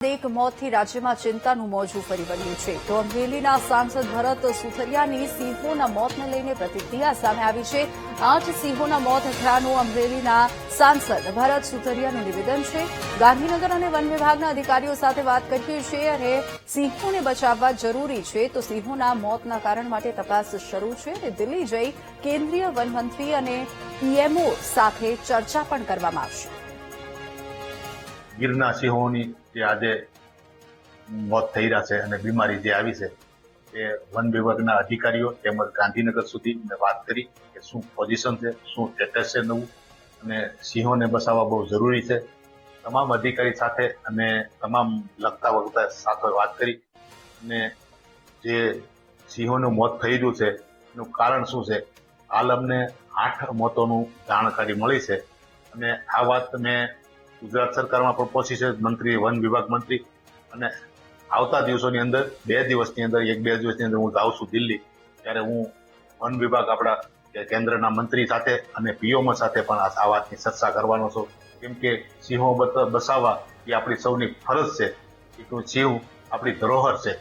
એક મોતથી રાજ્યમાં ચિંતાનું મોજું ફરી વળ્યું છે તો અમરેલીના સાંસદ ભરત સુતરિયાની સિંહોના મોતને લઈને પ્રતિક્રિયા સામે આવી છે। 8 સિંહોના મોત થયાનું અમરેલીના સાંસદ ભરત સુતરિયાનું નિવેદન છે। ગાંધીનગર અને વન વિભાગના અધિકારીઓ સાથે વાત કરી છે અને સિંહોને બચાવવા જરૂરી છે તો સિંહોના મોતના કારણ માટે તપાસ શરૂ છે અને દિલ્હી જઈ કેન્દ્રીય વનમંત્રી અને પીએમઓ સાથે ચર્ચા પણ કરવામાં આવશે। ગીરના સિંહોની જે આજે મોત થઈ રહ્યા છે અને બીમારી જે આવી છે એ વન વિભાગના અધિકારીઓ તેમજ ગાંધીનગર સુધી મેં વાત કરી કે શું પોઝિશન છે, શું સ્ટેટસ છે નવું, અને સિંહોને બચાવવા બહુ જરૂરી છે। તમામ અધિકારી સાથે અને તમામ લગતા વગતા સાથે વાત કરી અને જે સિંહોનું મોત થઈ રહ્યું છે એનું કારણ શું છે, હાલ અમને 8 મોતોનું જાણકારી મળી છે અને આ વાત મેં ગુજરાત સરકારમાં પણ પહોંચી છે, મંત્રી વન વિભાગ મંત્રી, અને આવતા દિવસોની અંદર 2 દિવસની અંદર 1-2 દિવસની અંદર હું જાઉં છું દિલ્હી, ત્યારે હું વન વિભાગ આપણા કેન્દ્રના મંત્રી સાથે અને પીએમઓ સાથે પણ આ વાતની ચર્ચા કરવાનો છું, કેમ કે સિંહો બચાવવા એ આપણી સૌની ફરજ છે। સિંહ આપણી ધરોહર છે।